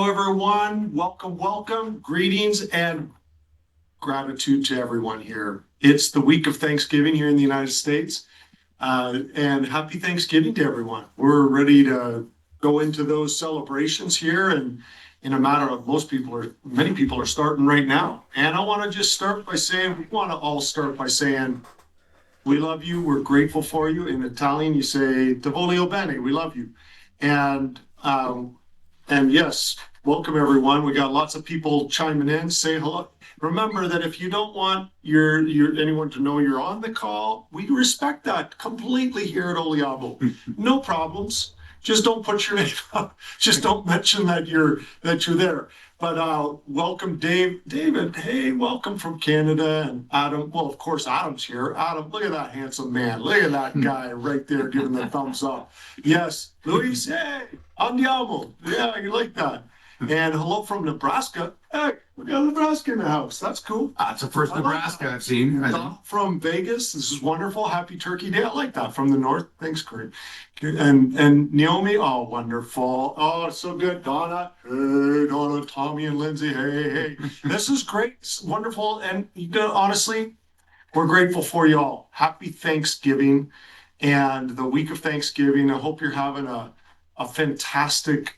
Hello, everyone. Welcome. Greetings and gratitude to everyone here. It's the week of Thanksgiving here in the United States. And happy Thanksgiving to everyone. We're ready to go into those celebrations here. And in a matter of many people are starting right now. And I want to just start by saying, we want to all start by saying, we love you. We're grateful for you. In Italian, you say, "Ti voglio bene." We love you. And, and yes, welcome everyone. We got lots of people chiming in, say hello. Remember that if you don't want your anyone to know you're on the call, we respect that completely here at Oliabo. No problems. Just don't put your name up. Just don't mention that you're there. But welcome, David. Hey, welcome from Canada. And Adam. Well, of course, Adam's here. Adam, look at that handsome man. Look at that guy right there giving the thumbs up. Yes, Luis. Hey, andiamo. Yeah, you like that. And hello from Nebraska. Hey, we got Nebraska in the house. That's cool. That's the first Nebraska I've seen. From Vegas. This is wonderful. Happy Turkey Day. I like that. From the north. Thanks, Kurt. And Naomi. Oh, wonderful. Oh, it's so good. Donna. Hey, Donna, Tommy, and Lindsay. Hey. This is great. It's wonderful. And honestly, we're grateful for you all. Happy Thanksgiving and the week of Thanksgiving. I hope you're having a fantastic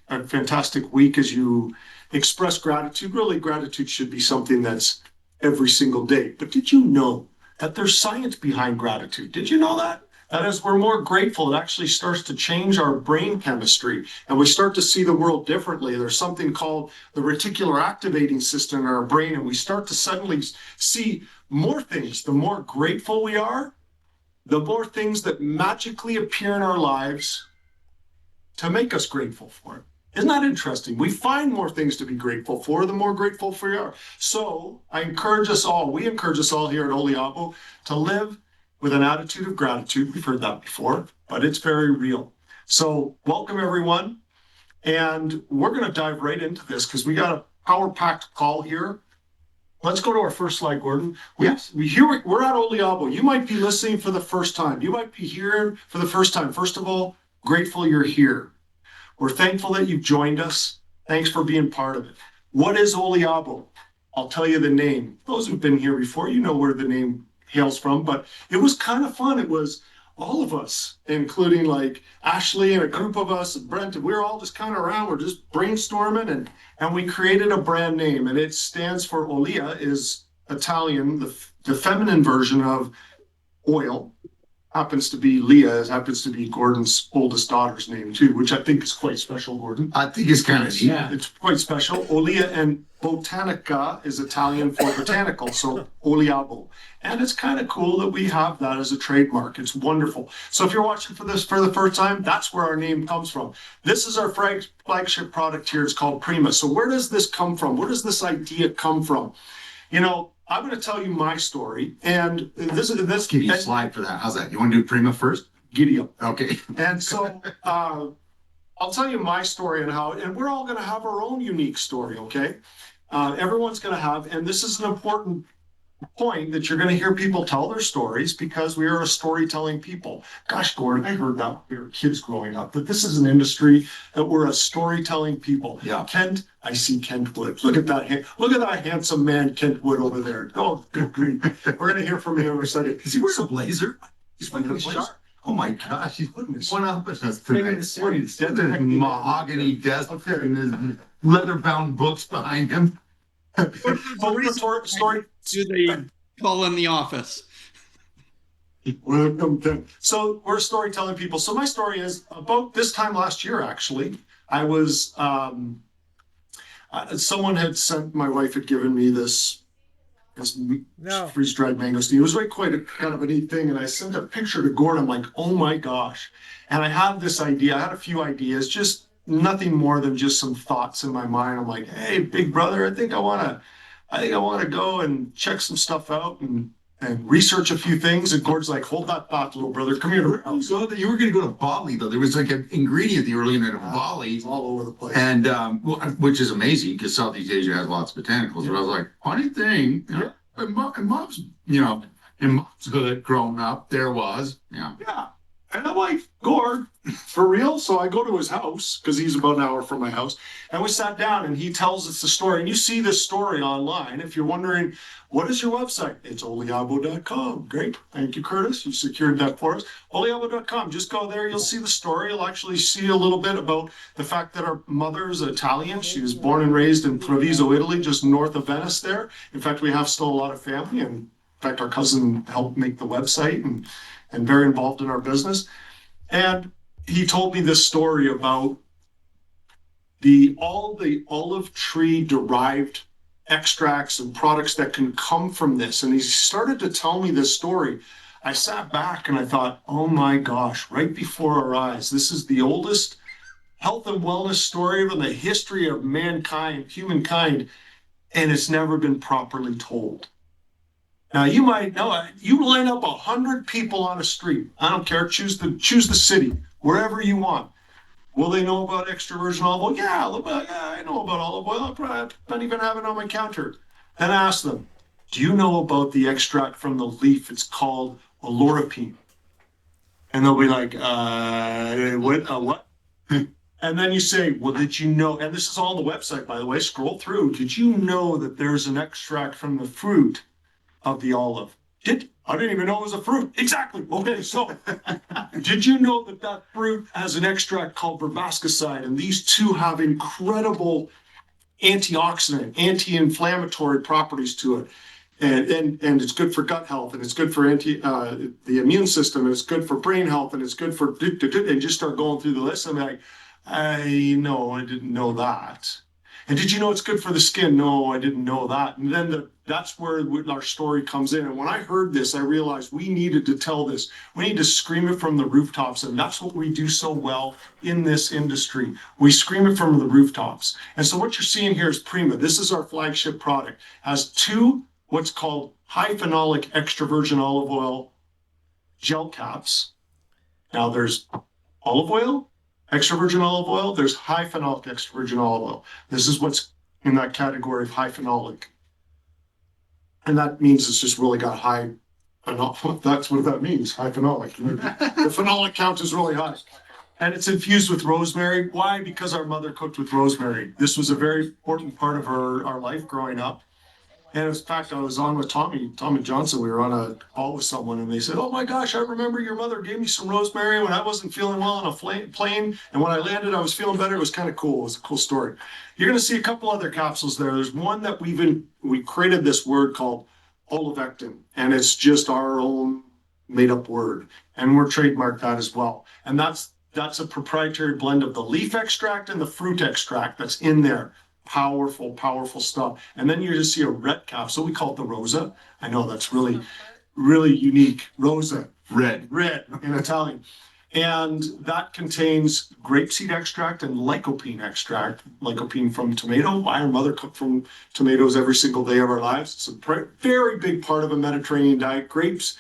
week as you express gratitude. Really, gratitude should be something that's every single day. But did you know that there's science behind gratitude? Did you know that? That as we're more grateful, it actually starts to change our brain chemistry and we start to see the world differently. There's something called the reticular activating system in our brain, and we start to suddenly see more things. The more grateful we are, the more things that magically appear in our lives to make us grateful for it. Isn't that interesting? We find more things to be grateful for, the more grateful we are. So we encourage us all here at Oliabo to live with an attitude of gratitude. We've heard that before, but it's very real. So welcome everyone. And we're going to dive right into this because we got a power-packed call here. Let's go to our first slide, Gordon. We're at Oliabo. You might be listening for the first time. You might be here for the first time. First of all, grateful you're here. We're thankful that you've joined us. Thanks for being part of it. What is Oliabo? I'll tell you the name. Those who've been here before, you know where the name hails from, but it was kind of fun. It was all of us, including like Ashley and a group of us, and Brent, and we were all just kind of around. We're just brainstorming and we created a brand name, and it stands for Olia, is Italian, the feminine version of oil. Happens to be Leah, happens to be Gordon's oldest daughter's name too, which I think is quite special, Gordon. I think it's kind of neat. Yeah, it's quite special. Olia, and botanica is Italian for botanical, so Oliabo. And it's kind of cool that we have that as a trademark. It's wonderful. So if you're watching for this for the first time, that's where our name comes from. This is our flagship product here. It's called Prima. So where does this come from? Where does this idea come from? You know, I'm going to tell you my story, and this. Give you a slide for that. How's that? You want to do Prima first? Giddy up. Okay. And so I'll tell you my story and we're all going to have our own unique story. Okay, everyone's going to have, and this is an important point that you're going to hear people tell their stories because we are a storytelling people. Gosh, Gordon, I heard that when we were kids growing up, but this is an industry that we're a storytelling people. Yeah. Kent, I see Kent Wood. Look at that handsome man, Kent Wood over there. Oh, good grief. We're going to hear from him in a second. Is he wearing a blazer? He's wearing a blazer. Oh my gosh, he's putting one up at us tonight. His mahogany desk and his leather-bound books behind him. Story. Do they call in the office? Welcome to. So we're storytelling people. So my story is about this time last year. Actually, I was. Someone had sent. My wife had given me this freeze-dried mangosteen. It was like quite a kind of a neat thing, and I sent a picture to Gordon. I'm like, oh my gosh! And I had this idea. I had a few ideas, just nothing more than just some thoughts in my mind. I'm like, hey, big brother, I think I want to go and check some stuff out and research a few things. And Gord's like, hold that thought, little brother. Come here. So you were going to go to Bali, though. There was like an ingredient that you were looking at Bali. It's all over the place. And which is amazing because Southeast Asia has lots of botanicals. Yeah. But I was like, funny thing, in mom's hood growing up, there was. Yeah. And I'm like, Gord, for real? So I go to his house because he's about an hour from my house. And we sat down and he tells us the story. And you see this story online. If you're wondering, what is your website? It's oliabo.com. Great. Thank you, Curtis. You secured that for us. Oliabo.com. Just go there. You'll see the story. You'll actually see a little bit about the fact that our mother is Italian. She was born and raised in Treviso, Italy, just north of Venice there. In fact, we have still a lot of family. And in fact, our cousin helped make the website and very involved in our business. And he told me this story about all the olive tree derived extracts and products that can come from this. And he started to tell me this story. I sat back and I thought, oh my gosh, right before our eyes, this is the oldest health and wellness story in the history of mankind, humankind, and it's never been properly told. Now you might know you line up 100 people on a street. I don't care. Choose the city, wherever you want. Will they know about extra virgin olive oil? Yeah, a little bit. Yeah, I know about olive oil. I don't even have it on my counter. Then ask them, do you know about the extract from the leaf? It's called oloripine. And they'll be like, what? And then you say, well, did you know? And this is all on the website, by the way. Scroll through. Did you know that there's an extract from the fruit of the olive? I didn't even know it was a fruit. Exactly. Okay, so did you know that fruit has an extract called verbascicide, and these two have incredible antioxidant, anti-inflammatory properties to it, and it's good for gut health, and it's good for the immune system, and it's good for brain health, and it's good for and just start going through the list. I'm like, I didn't know that. And did you know it's good for the skin? No, I didn't know that. And then that's where our story comes in. And when I heard this, I realized we needed to tell this. We need to scream it from the rooftops. And that's what we do so well in this industry. We scream it from the rooftops. And so what you're seeing here is Prima. This is our flagship product. Has two what's called high phenolic extra virgin olive oil gel caps. Now there's olive oil, extra virgin olive oil, there's high phenolic extra virgin olive oil. This is what's in that category of high phenolic. And that means it's just really got high phenolic. That's what that means, high phenolic. The phenolic count is really high. And it's infused with rosemary. Why? Because our mother cooked with rosemary. This was a very important part of our life growing up. And in fact, I was on with Tommy Johnson. We were on a call with someone, and they said, "Oh my gosh, I remember your mother gave me some rosemary when I wasn't feeling well on a plane. And when I landed, I was feeling better." It was kind of cool. It was a cool story. You're going to see a couple other capsules there. There's one that we created this word called olivectin, and it's just our own made-up word, and we're trademarked that as well. And that's a proprietary blend of the leaf extract and the fruit extract that's in there. Powerful, powerful stuff. And then you just see a red capsule. We call it the Rosa. I know that's really, really unique. Rosa, red in Italian. And that contains grapeseed extract and lycopene extract. Lycopene from tomato. My mother cooked from tomatoes every single day of our lives. It's a very big part of a Mediterranean diet. Grapes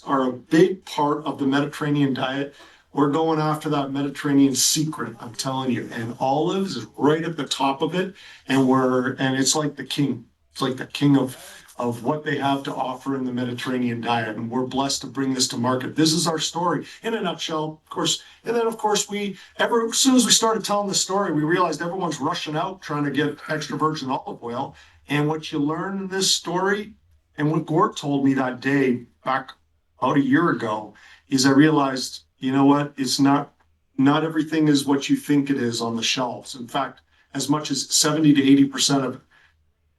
are a big part of the Mediterranean diet. We're going after that Mediterranean secret, I'm telling you. And olives is right at the top of it. And it's like the king. It's like the king of what they have to offer in the Mediterranean diet. And we're blessed to bring this to market. This is our story in a nutshell, of course. And then, of course, as soon as we started telling the story, we realized everyone's rushing out trying to get extra virgin olive oil. And what you learn in this story, and what Gort told me that day back about a year ago, is I realized, you know what? It's not everything is what you think it is on the shelves. In fact, as much as 70 to 80% of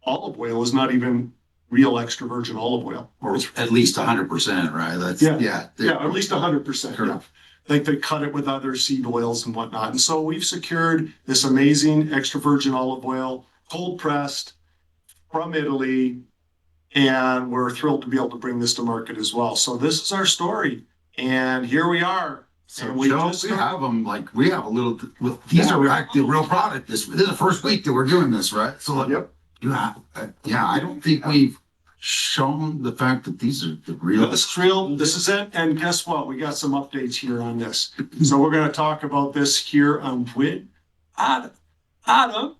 olive oil is not even real extra virgin olive oil. Or at least 100%, right? At least 100%. Yeah. Like they cut it with other seed oils and whatnot. And so we've secured this amazing extra virgin olive oil, cold pressed from Italy, and we're thrilled to be able to bring this to market as well. So this is our story. And here we are. So we have them we have a little. These are actually the real product. This is the first week that we're doing this, right? So yep. I don't think we've shown the fact that these are the real. No, this is real. This is it. And guess what? We got some updates here on this. So we're going to talk about this here with Adam.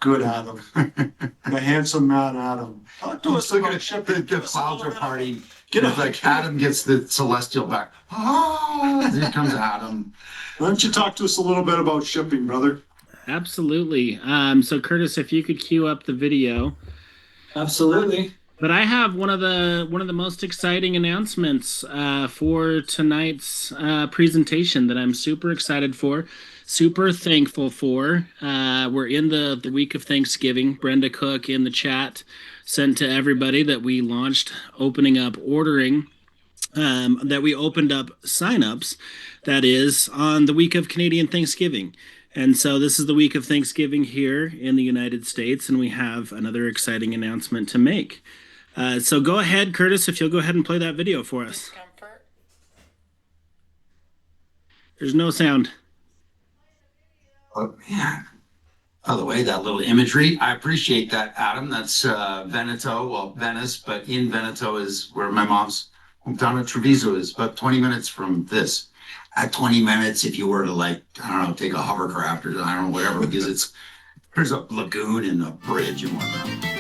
Good Adam. The handsome man Adam. Talk to us Look about at shipping. the clouds are partying. Get It's a like Adam gets the celestial back. Ah, here comes Adam. Why don't you talk to us a little bit about shipping, brother? Absolutely. So Curtis, if you could cue up the video. Absolutely. But I have one of the most exciting announcements for tonight's presentation that I'm super excited for, super thankful for. We're in the week of Thanksgiving. Brenda Cook in the chat sent to everybody that we launched opening up ordering. That we opened up signups, that is, on the week of Canadian Thanksgiving. And so this is the week of Thanksgiving here in the United States, and we have another exciting announcement to make. So go ahead, Curtis, if you'll go ahead and play that video for us. There's no sound. Oh, man. By the way, that little imagery, I appreciate that, Adam. That's Veneto, well, Venice, but in Veneto is where my mom's hometown of Treviso is, about 20 minutes from this. At 20 minutes, if you were to, like, I don't know, take a hovercraft or I don't know, whatever, because there's a lagoon and a bridge and whatnot.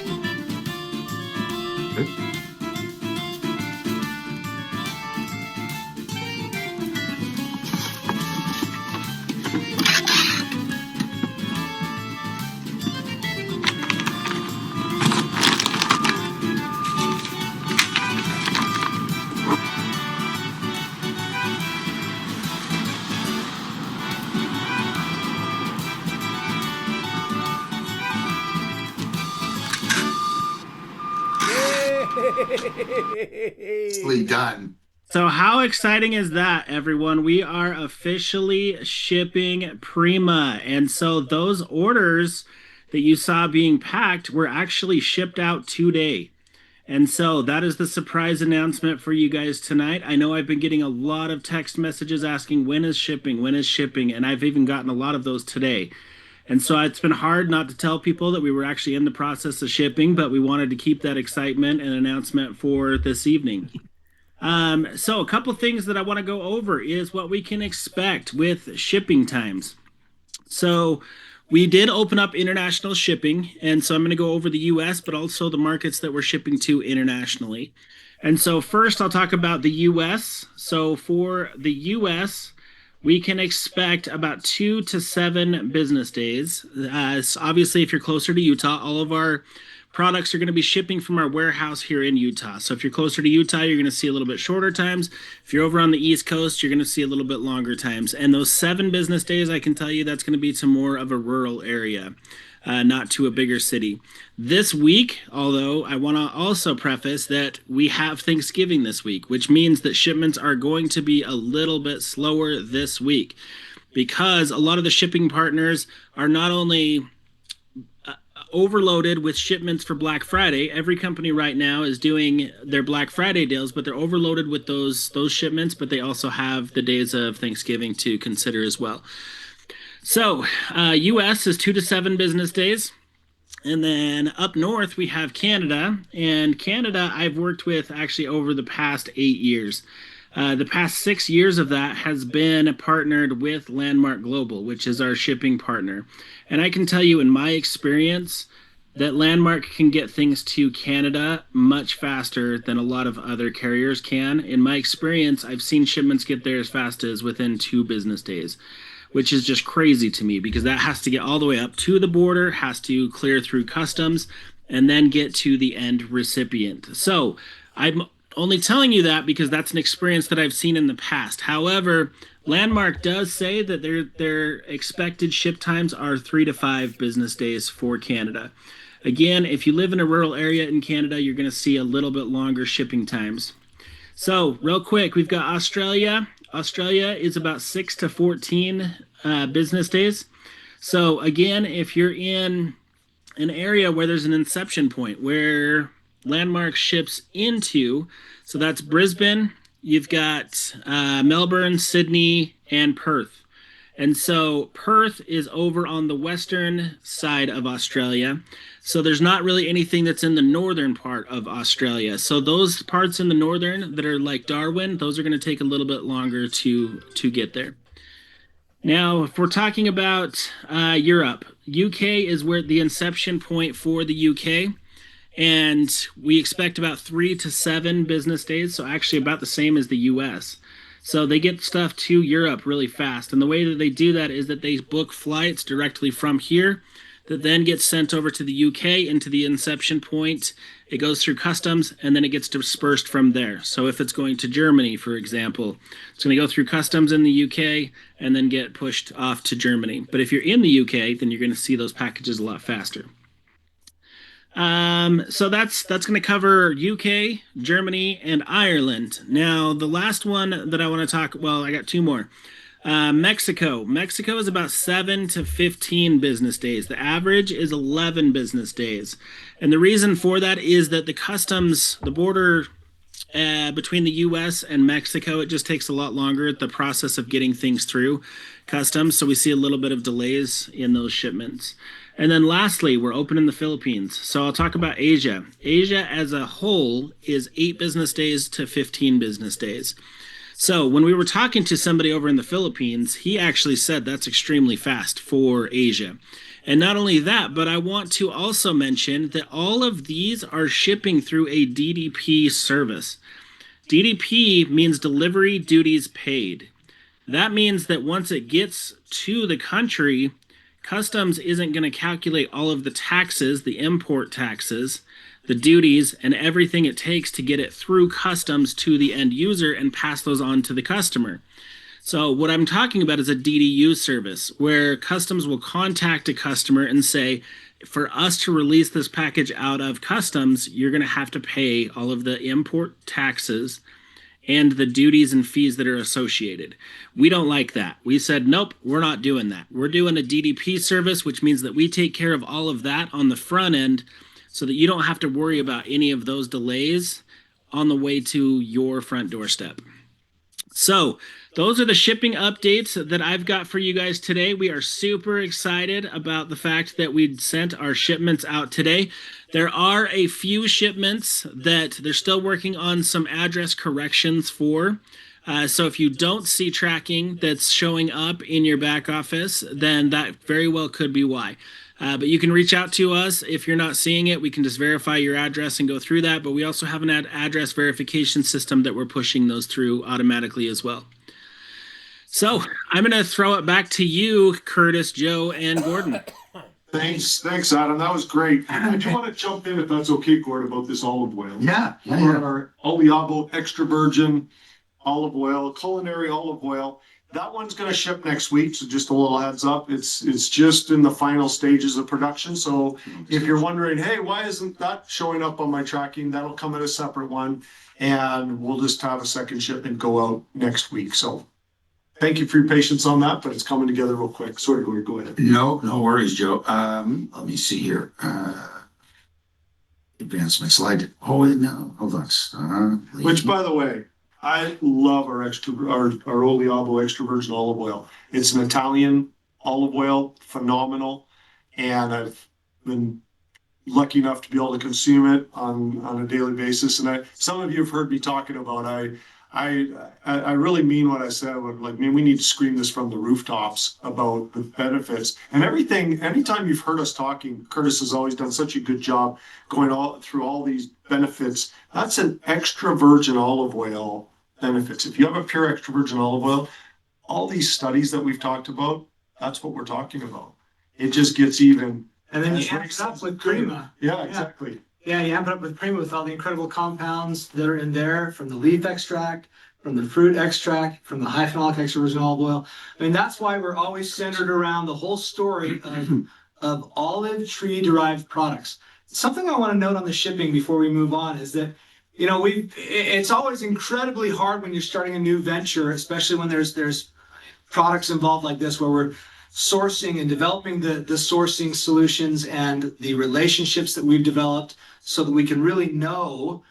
Nicely done. So how exciting is that, everyone? We are officially shipping Prima. And so those orders that you saw being packed were actually shipped out today. And so that is the surprise announcement for you guys tonight. I know I've been getting a lot of text messages asking when is shipping, and I've even gotten a lot of those today. And so it's been hard not to tell people that we were actually in the process of shipping, but we wanted to keep that excitement and announcement for this evening. So a couple things that I want to go over is what we can expect with shipping times. So we did open up international shipping, and so I'm going to go over the US, but also the markets that we're shipping to internationally. And so first I'll talk about the US. So for the US, we can expect about 2 to 7 business days. So obviously, if you're closer to Utah, all of our products are going to be shipping from our warehouse here in Utah. So if you're closer to Utah, you're going to see a little bit shorter times. If you're over on the East Coast, you're going to see a little bit longer times. And those 7 business days, I can tell you that's going to be to more of a rural area, not to a bigger city. This week, although, I want to also preface that we have Thanksgiving this week, which means that shipments are going to be a little bit slower this week because a lot of the shipping partners are not only overloaded with shipments for Black Friday. Every company right now is doing their Black Friday deals, but they're overloaded with those shipments, but they also have the days of Thanksgiving to consider as well. So US is 2 to 7 business days. And then up north, we have Canada. And Canada, I've worked with actually over the past 8 years. The past 6 years of that has been partnered with Landmark Global, which is our shipping partner. And I can tell you in my experience that Landmark can get things to Canada much faster than a lot of other carriers can. In my experience, I've seen shipments get there as fast as within 2 business days, which is just crazy to me because that has to get all the way up to the border, has to clear through customs, and then get to the end recipient. So I'm only telling you that because that's an experience that I've seen in the past. However, Landmark does say that their expected ship times are 3 to 5 business days for Canada. Again, if you live in a rural area in Canada, you're going to see a little bit longer shipping times. So real quick, we've got Australia. Australia is about 6 to 14 business days. So again, if you're in an area where there's an inception point where Landmark ships into, so that's Brisbane, you've got Melbourne, Sydney, and Perth. And so Perth is over on the western side of Australia. So there's not really anything that's in the northern part of Australia. So those parts in the northern that are like Darwin, those are going to take a little bit longer to get there. Now, if we're talking about Europe, UK is where the inception point for the UK, and we expect about 3 to 7 business days, so actually about the same as the US. So they get stuff to Europe really fast, and the way that they do that is that they book flights directly from here that then gets sent over to the UK into the inception point. It goes through customs and then it gets dispersed from there. So if it's going to Germany, for example, it's going to go through customs in the UK and then get pushed off to Germany. But if you're in the UK, then you're going to see those packages a lot faster. So that's going to cover UK, Germany, and Ireland. Now, the last one that I want to talk, well, I got 2 more. Mexico. Mexico is about 7 to 15 business days. The average is 11 business days. And the reason for that is that the border between the US and Mexico, it just takes a lot longer, the process of getting things through customs. So we see a little bit of delays in those shipments. And then lastly, we're open in the Philippines. So I'll talk about Asia. Asia as a whole is 8 business days to 15 business days. So when we were talking to somebody over in the Philippines, he actually said that's extremely fast for Asia. And not only that, but I want to also mention that all of these are shipping through a DDP service. DDP means delivery duties paid. That means that once it gets to the country, customs isn't going to calculate all of the taxes, the import taxes, the duties, and everything it takes to get it through customs to the end user and pass those on to the customer. So what I'm talking about is a DDU service where customs will contact a customer and say, for us to release this package out of customs, you're going to have to pay all of the import taxes and the duties and fees that are associated. We don't like that. We said, nope, we're not doing that. We're doing a DDP service, which means that we take care of all of that on the front end so that you don't have to worry about any of those delays on the way to your front doorstep. So those are the shipping updates that I've got for you guys today. We are super excited about the fact that we sent our shipments out today. There are a few shipments that they're still working on some address corrections for. So if you don't see tracking that's showing up in your back office, then that very well could be why. But you can reach out to us. If you're not seeing it, we can just verify your address and go through that. But we also have an address verification system that we're pushing those through automatically as well. So I'm going to throw it back to you, Curtis, Joe, and Gordon. Thanks, Adam. That was great. I do want to jump in, if that's okay, Gordon, about this olive oil. Yeah. Our Oliabo extra virgin olive oil, culinary olive oil. That one's going to ship next week, so just a little heads up. It's just in the final stages of production. So if you're wondering, hey, why isn't that showing up on my tracking? That'll come in a separate one, and we'll just have a second shipment go out next week. So thank you for your patience on that, but it's coming together real quick. Sorry, go ahead. No worries, Joe. Let me see here. Advance my slide. Oh, no, hold on. Which, by the way, I love our Oliabo extra virgin olive oil. It's an Italian olive oil, phenomenal, and I've been lucky enough to be able to consume it on a daily basis. And some of you have heard me talking about. I really mean what I said. Like, man, we need to scream this from the rooftops about the benefits and everything. Anytime you've heard us talking, Curtis has always done such a good job going all through all these benefits. That's an extra virgin olive oil benefits. If you have a pure extra virgin olive oil, all these studies that we've talked about, that's what we're talking about. It just gets even. And then you amp it up with Prima. Yeah, exactly. Yeah, you amp it up with Prima with all the incredible compounds that are in there, from the leaf extract, from the fruit extract, from the high phenolic extra virgin olive oil. I mean, that's why we're always centered around the whole story of olive tree derived products. Something I want to note on the shipping before we move on is that, you know, it's always incredibly hard when you're starting a new venture, especially when there's products involved like this, where we're sourcing and developing the sourcing solutions and the relationships that we've developed so that we can really know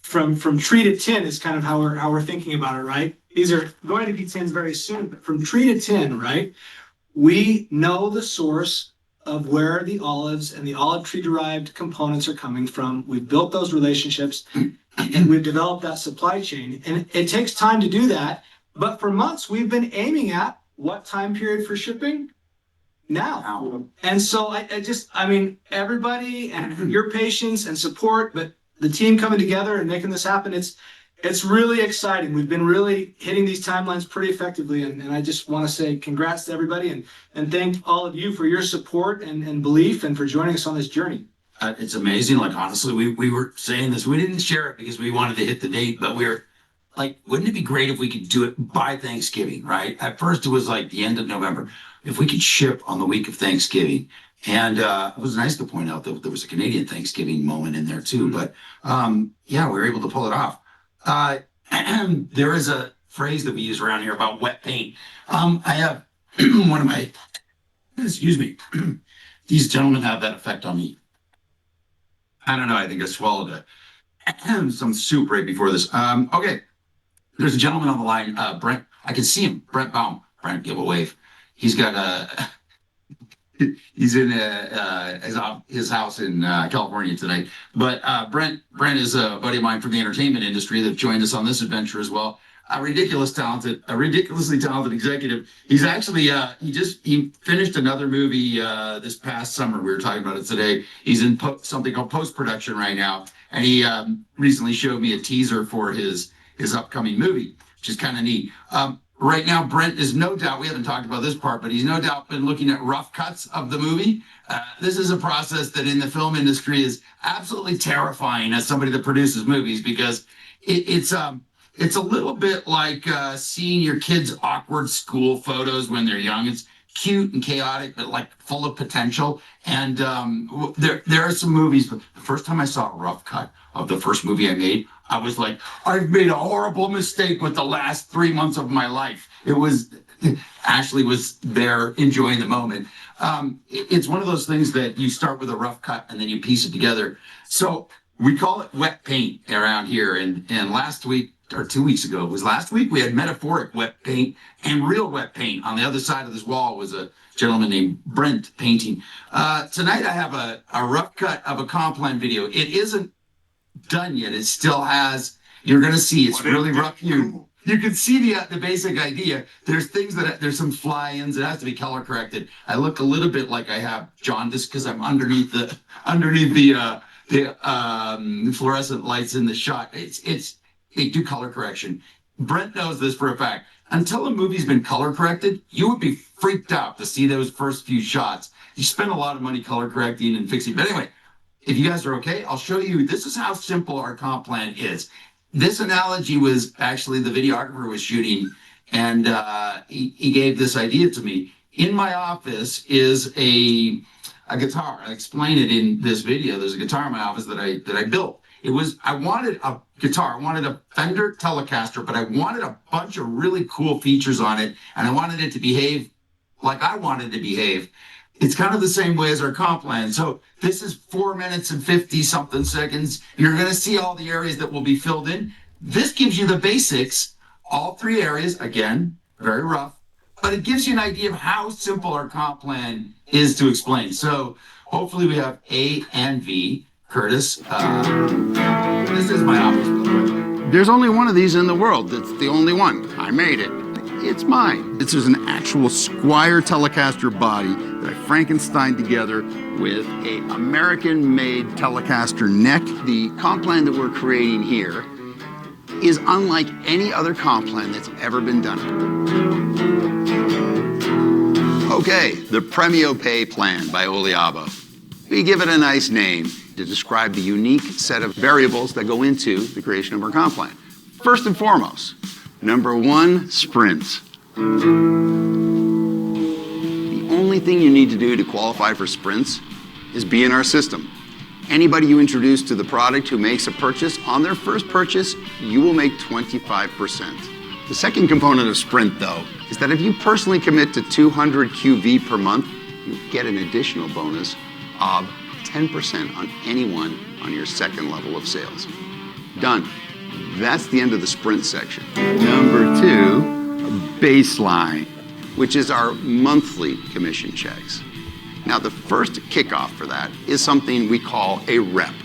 from tree to tin is kind of how we're thinking about it, right? These are going to be tins very soon, but from tree to tin, right? We know the source of where the olives and the olive tree derived components are coming from. We've built those relationships and we've developed that supply chain. And it takes time to do that, But for months, we've been aiming at what time period for shipping? Now. And so I mean, everybody and your patience and support, but the team coming together and making this happen, it's really exciting. We've been really hitting these timelines pretty effectively. And I just want to say congrats to everybody and thank all of you for your support and belief and for joining us on this journey. It's amazing. Like, honestly, we were saying this. We didn't share it because we wanted to hit the date, but we were like, wouldn't it be great if we could do it by Thanksgiving, right? At first, it was like the end of November. If we could ship on the week of Thanksgiving. And it was nice to point out that there was a Canadian Thanksgiving moment in there too. But yeah, we were able to pull it off. There is a phrase that we use around here about wet paint. I have one of my, excuse me, these gentlemen have that effect on me. I don't know. I think I swallowed some soup right before this. Okay. There's a gentleman on the line, Brent. I can see him, Brent Baum. Brent, give a wave. He's got he's in his house in California tonight. But Brent is a buddy of mine from the entertainment industry that joined us on this adventure as well. A ridiculously talented executive. He's actually he finished another movie this past summer. We were talking about it today. He's in something called post-production right now, and he recently showed me a teaser for his upcoming movie, which is kind of neat. Right now, Brent is no doubt, we haven't talked about this part, but he's no doubt been looking at rough cuts of the movie. This is a process that in the film industry is absolutely terrifying as somebody that produces movies, because it's a little bit like seeing your kids' awkward school photos when they're young. It's cute and chaotic, but like full of potential. And there are some movies, but the first time I saw a rough cut of the first movie I made, I was like, I've made a horrible mistake with the last 3 months of my life. It was, Ashley was there enjoying the moment. It's one of those things that you start with a rough cut and then you piece it together. So we call it wet paint around here. And last week, or 2 weeks ago, it was last week, we had metaphoric wet paint and real wet paint. On the other side of this wall was a gentleman named Brent painting. Tonight I have a rough cut of a Complan video. It isn't done yet. It still has, you're going to see, it's really rough. You can see the basic idea. There's things there's some fly-ins. It has to be color corrected. I look a little bit like I have jaundice because I'm underneath the fluorescent lights in the shot. They do color correction. Brent knows this for a fact. Until a movie's been color corrected, you would be freaked out to see those first few shots. You spend a lot of money color correcting and fixing. But anyway, if you guys are okay, I'll show you. This is how simple our comp plan is. This analogy was actually the videographer was shooting, and he gave this idea to me. In my office is a guitar. I explain it in this video. There's a guitar in my office that I built. I wanted a guitar. I wanted a Fender Telecaster, but I wanted a bunch of really cool features on it, and I wanted it to behave like I wanted to behave. It's kind of the same way as our comp plan. So this is 4 minutes and 50 something seconds. You're going to see all the areas that will be filled in. This gives you the basics, all 3 areas, again, very rough, but it gives you an idea of how simple our comp plan is to explain. So hopefully we have A and V. Curtis, this is my office. There's only one of these in the world. It's the only one. I made it. It's mine. This is an actual Squire Telecaster body that I Frankensteined together with a American-made Telecaster neck. The comp plan that we're creating here is unlike any other comp plan that's ever been done. Okay, the Premio Pay plan by Oliabo. We give it a nice name to describe the unique set of variables that go into the creation of our comp plan. First and foremost, number 1, sprints. The only thing you need to do to qualify for sprints is be in our system. Anybody you introduce to the product who makes a purchase, on their first purchase, you will make 25%. The second component of sprint, though, is that if you personally commit to 200 QV per month, you get an additional bonus of 10% on anyone on your second level of sales. Done. That's the end of the sprint section. Number 2, baseline, which is our monthly commission checks. Now, the first kickoff for that is something we call a rep.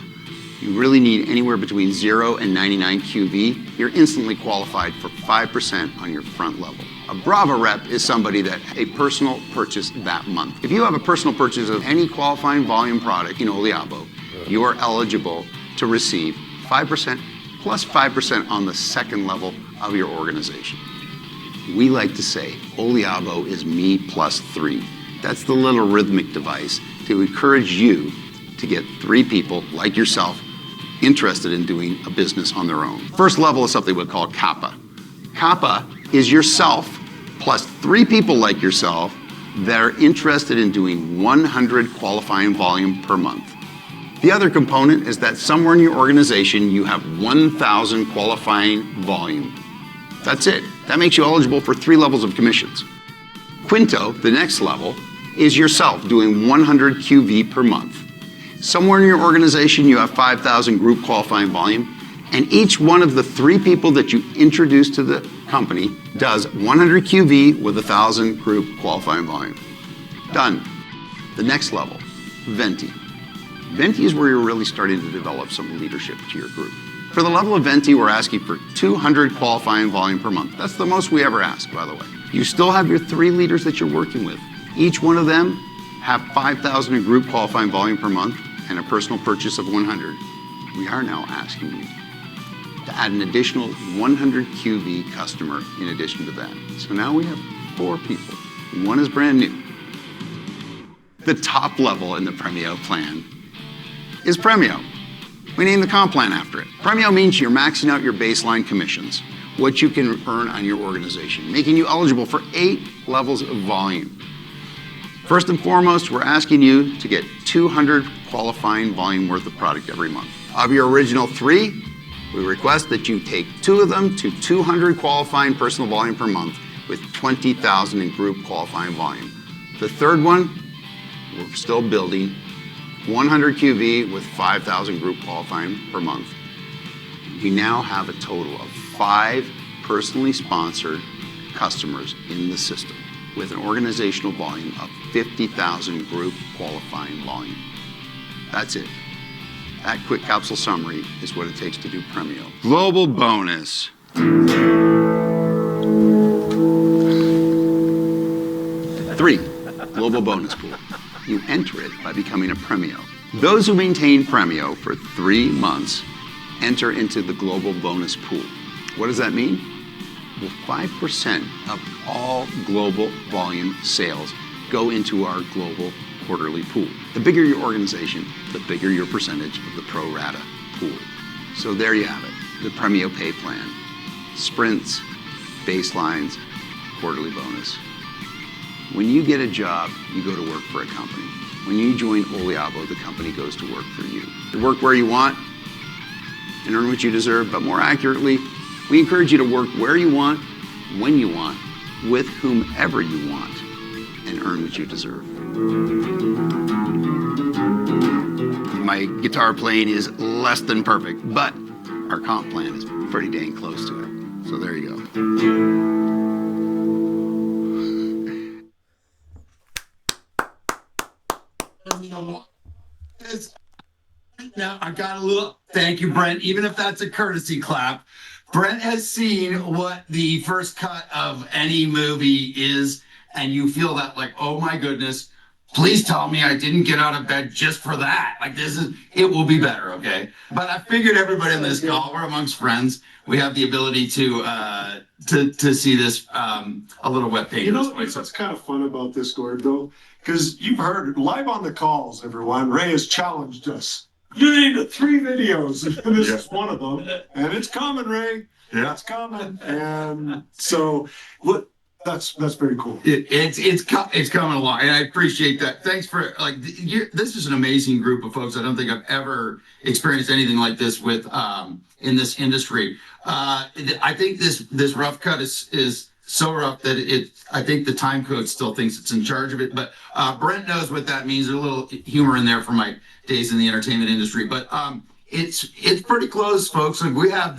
You really need anywhere between 0 and 99 QV. You're instantly qualified for 5% on your front level. A Brava rep is somebody that a personal purchase that month. If you have a personal purchase of any qualifying volume product in Oliabo, you are eligible to receive 5% plus 5% on the second level of your organization. We like to say Oliabo is me plus 3. That's the little rhythmic device to encourage you to get 3 people like yourself interested in doing a business on their own. First level is something we call Kappa. Kappa is yourself plus 3 people like yourself that are interested in doing 100 qualifying volume per month. The other component is that somewhere in your organization you have 1,000 qualifying volume. That's it. That makes you eligible for 3 levels of commissions. Quinto, the next level, is yourself doing 100 QV per month. Somewhere in your organization you have 5,000 group qualifying volume, and each one of the 3 people that you introduce to the company does 100 QV with 1,000 group qualifying volume. Done. The next level, Venti. Venti is where you're really starting to develop some leadership to your group. For the level of Venti, we're asking for 200 qualifying volume per month. That's the most we ever ask, by the way. You still have your 3 leaders that you're working with. Each one of them have 5,000 in group qualifying volume per month and a personal purchase of 100. We are now asking you to add an additional 100 QV customer in addition to that. So now we have 4 people. 1 is brand new. The top level in the Premio plan is Premio. We named the comp plan after it. Premio means you're maxing out your baseline commissions, what you can earn on your organization, making you eligible for 8 levels of volume. First and foremost, we're asking you to get 200 qualifying volume worth of product every month. Of your original 3, we request that you take 2 of them to 200 qualifying personal volume per month with 20,000 in group qualifying volume. The third one, we're still building 100 QV with 5,000 group qualifying per month. We now have a total of 5 personally sponsored customers in the system with an organizational volume of 50,000 group qualifying volume. That's it. That quick capsule summary is what it takes to do Premio. Global bonus. 3, global bonus pool. You enter it by becoming a Premio. Those who maintain Premio for 3 months enter into the global bonus pool. What does that mean? Well, 5% of all global volume sales go into our global quarterly pool. The bigger your organization, the bigger your percentage of the pro rata pool. So there you have it, the Premio pay plan. Sprints, baselines, quarterly bonus. When you get a job, you go to work for a company. When you join Oliabo, the company goes to work for you. You work where you want and earn what you deserve, but more accurately, we encourage you to work where you want, when you want, with whomever you want, and earn what you deserve. My guitar playing is less than perfect, but our comp plan is pretty dang close to it. So there you go. Now I got a little, thank you, Brent. Even if that's a courtesy clap, Brent has seen what the first cut of any movie is, and you feel that like, oh my goodness, please tell me I didn't get out of bed just for that. Like it will be better, okay? But I figured everybody in this call, we're amongst friends. We have the ability to see this a little wet paint. You know what's kind of fun about this, Gord, though? Because you've heard live on the calls, everyone, Ray has challenged us. You need 3 videos, and this is one of them. And it's coming, Ray. Yeah, it's coming. And so, look, that's very cool. It's coming along, and I appreciate that. Thanks for this is an amazing group of folks. I don't think I've ever experienced anything like this with in this industry. I think this rough cut is so rough that I think the time code still thinks it's in charge of it. But Brent knows what that means. There's a little humor in there from my days in the entertainment industry. But it's pretty close, folks. Like we have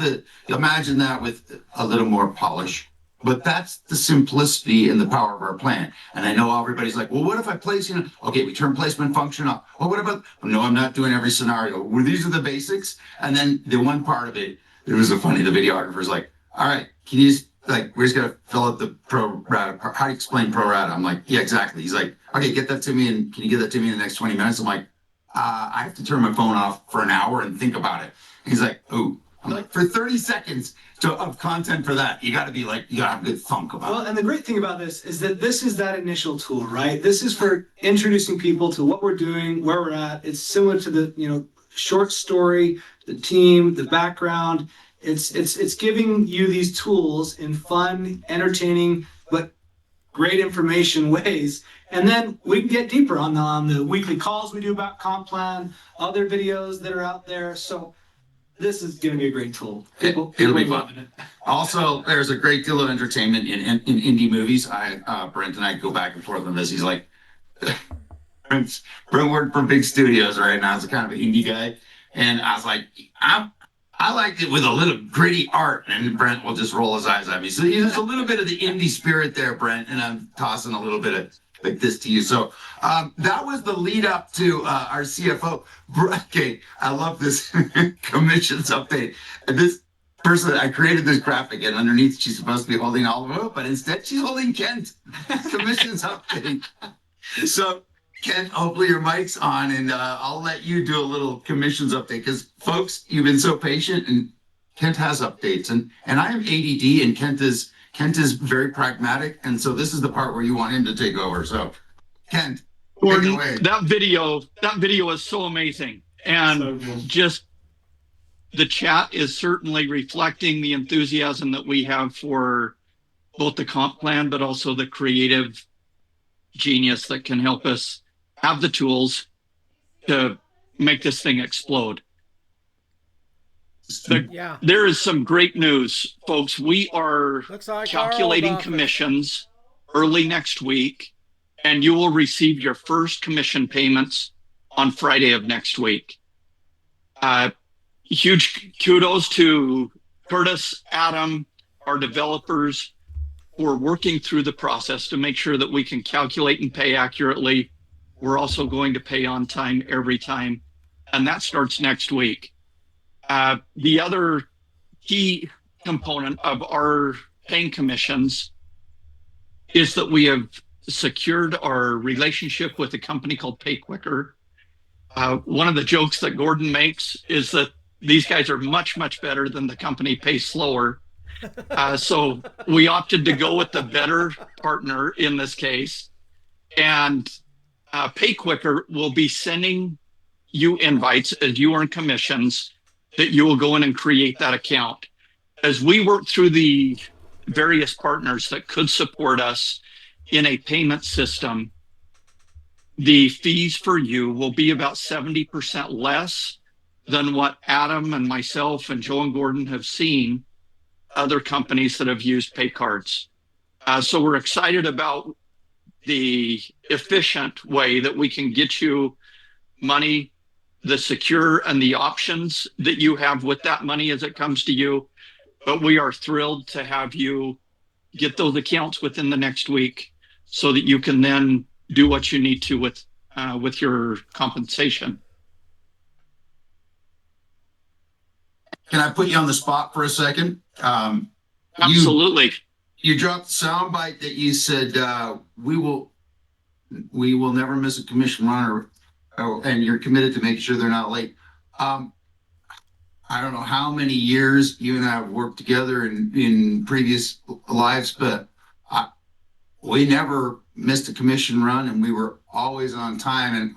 imagine that with a little more polish But that's the simplicity and the power of our plan. And I know everybody's like, well, what if I place, okay, we turn placement function off. Well, what about, no, I'm not doing every scenario. Well, these are the basics. And then the one part of it, it was so funny. The videographer's like, all right, can you just, like, we're just going to fill out the pro rata. How do you explain pro rata? I'm like, yeah, exactly. He's like, okay, get that to me. And can you get that to me in the next 20 minutes? I'm like, I have to turn my phone off for an hour and think about it. He's like, oh, I'm like, for 30 seconds of content for that, you got to be like, you got to have a good thunk about it. Well, and the great thing about this is that this is that initial tool, right? This is for introducing people to what we're doing, where we're at. It's similar to the, short story, the team, the background. It's giving you these tools in fun, entertaining, but great information ways. And then we can get deeper on the weekly calls we do about comp plan, other videos that are out there. So this is going to be a great tool. It'll be fun. Also, there's a great deal of entertainment in indie movies. Brent and I go back and forth on this. He's like, Brent worked for big studios right now. He's kind of an indie guy. And I was like, I liked it with a little gritty art. And Brent will just roll his eyes at me. So there's a little bit of the indie spirit there, Brent. And I'm tossing a little bit of like this to you. So that was the lead up to our CFO. Okay, I love this commissions update. And this person, I created this graphic, and underneath she's supposed to be holding Oliabo, but instead she's holding Kent. Commissions update. So Kent, hopefully your mic's on, and I'll let you do a little commissions update, because folks, you've been so patient, and Kent has updates, and I am ADD, and Kent is very pragmatic, and so this is the part where you want him to take over. So, Kent, Gordon, take it away. that video is so amazing, and just the chat is certainly reflecting the enthusiasm that we have for both the comp plan, but also the creative genius that can help us have the tools to make this thing explode. There is some great news, folks. We are calculating commissions early next week, and you will receive your first commission payments on Friday of next week. Huge kudos to Curtis, Adam, our developers, who are working through the process to make sure that we can calculate and pay accurately. We're also going to pay on time every time, and that starts next week. The other key component of our paying commissions is that we have secured our relationship with a company called Pay Quicker. One of the jokes that Gordon makes is that these guys are much, much better than the company Pay Slower. So we opted to go with the better partner in this case. And Pay Quicker will be sending you invites as you earn commissions that you will go in and create that account. As we work through the various partners that could support us in a payment system, the fees for you will be about 70% less than what Adam and myself and Joe and Gordon have seen other companies that have used pay cards. So we're excited about the efficient way that we can get you money, the secure and the options that you have with that money as it comes to you. But we are thrilled to have you get those accounts within the next week so that you can then do what you need to with your compensation. Can I put you on the spot for a second? Absolutely. You dropped the soundbite that you said, we will never miss a commission run, and you're committed to make sure they're not late. I don't know how many years you and I have worked together in previous lives, but we never missed a commission run, and we were always on time. And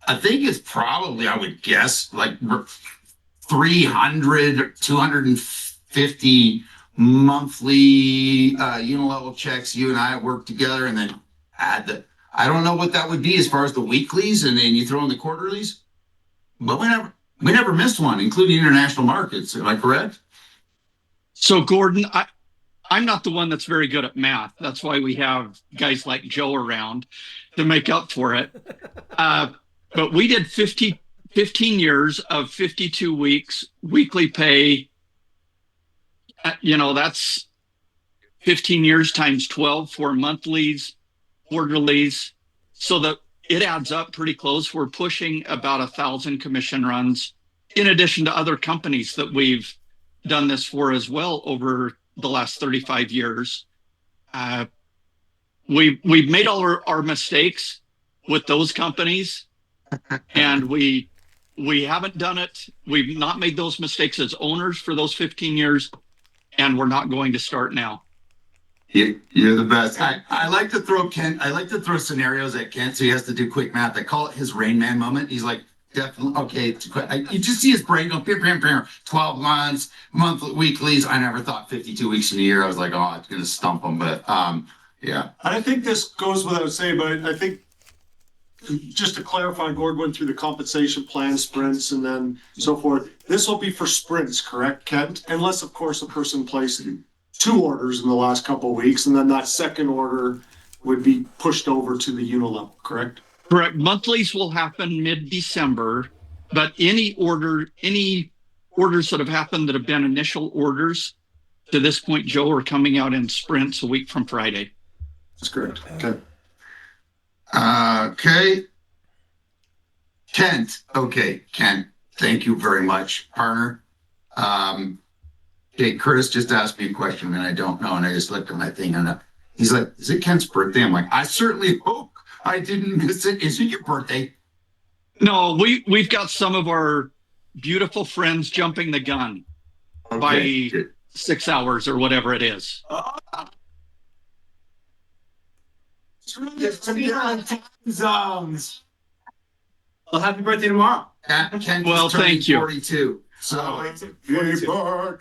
I think it's probably, I would guess, like 300, 250 monthly unilevel checks you and I worked together, and then add I don't know what that would be as far as the weeklies, and then you throw in the quarterlies, but we never missed one, including international markets. Am I correct? So Gordon, I'm not the one that's very good at math. That's why we have guys like Joe around to make up for it. But we did 15 years of 52 weeks, weekly pay. That's 15 years times 12 for monthlies, quarterlies, so that it adds up pretty close. We're pushing about 1,000 commission runs, in addition to other companies that we've done this for as well over the last 35 years. We've made all our mistakes with those companies, and we haven't done it. We've not made those mistakes as owners for those 15 years, and we're not going to start now. You're the best. I like to throw Kent. I like to throw scenarios at Kent, so he has to do quick math. I call it his Rain Man moment. He's like, definitely okay. You just see his brain go, 12 months, monthly, weeklies. I never thought 52 weeks in a year. I was like, oh, it's gonna stump him. But yeah. And I think this goes without saying, but I think just to clarify, Gord went through the compensation plan, sprints, and then so forth. This will be for sprints, correct, Kent? Unless, of course, a person placed 2 orders in the last couple of weeks, and then that second order would be pushed over to the unit level, correct? Correct. Monthlies will happen mid-December, but any orders that have happened that have been initial orders to this point, Joe, are coming out in sprints a week from Friday. That's correct. Okay. Okay. Kent. Okay, Kent. Thank you very much, partner. Okay, Curtis just asked me a question and I don't know, and I just looked at my thing and he's like, "Is it Kent's birthday?" I'm like, "I certainly hope I didn't miss it. Is it your birthday?" No, we've got some of our beautiful friends jumping the gun by 6 hours or whatever it is. Zones. Well, happy birthday tomorrow. Kent Well, is turning thank you. 42. So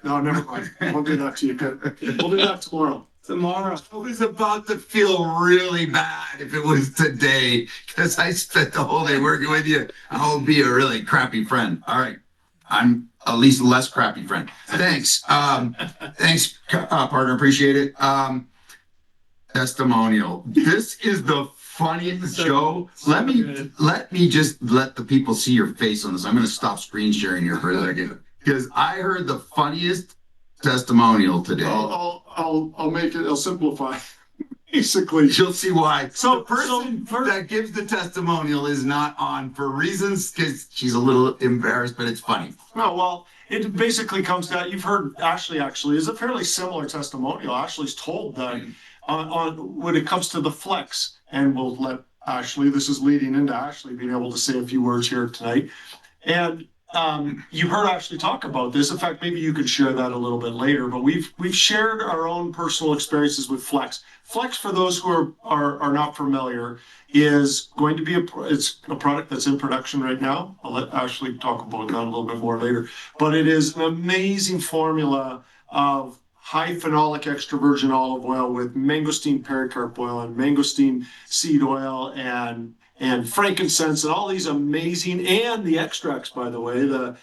No, never mind. We'll do that to you, Kent. We'll do that tomorrow. I was about to feel really bad if it was today, because I spent the whole day working with you. I will be a really crappy friend. All right. I'm at least a less crappy friend. Thanks. Thanks, partner. Appreciate it. Testimonial. This is the funniest show. Let me just let the people see your face on this. I'm going to stop screen sharing here for a second, because I heard the funniest testimonial today. I'll make it. I'll simplify. Basically, you'll see why. So the person that gives the testimonial is not on for reasons, because she's a little embarrassed, but it's funny. No, well, it basically comes down. You've heard Ashley actually is a fairly similar testimonial. Ashley's told that on when it comes to the flex, and we'll let Ashley. This is leading into Ashley being able to say a few words here tonight, and. You heard Ashley talk about this. In fact, maybe you could share that a little bit later, but we've shared our own personal experiences with Flex. Flex, for those who are not familiar, is going to be it's a product that's in production right now. I'll let Ashley talk about that a little bit more later, but it is an amazing formula of high phenolic extra virgin olive oil with mangosteen pericarp oil and mangosteen seed oil and frankincense and all these amazing, and the extracts, by the way, the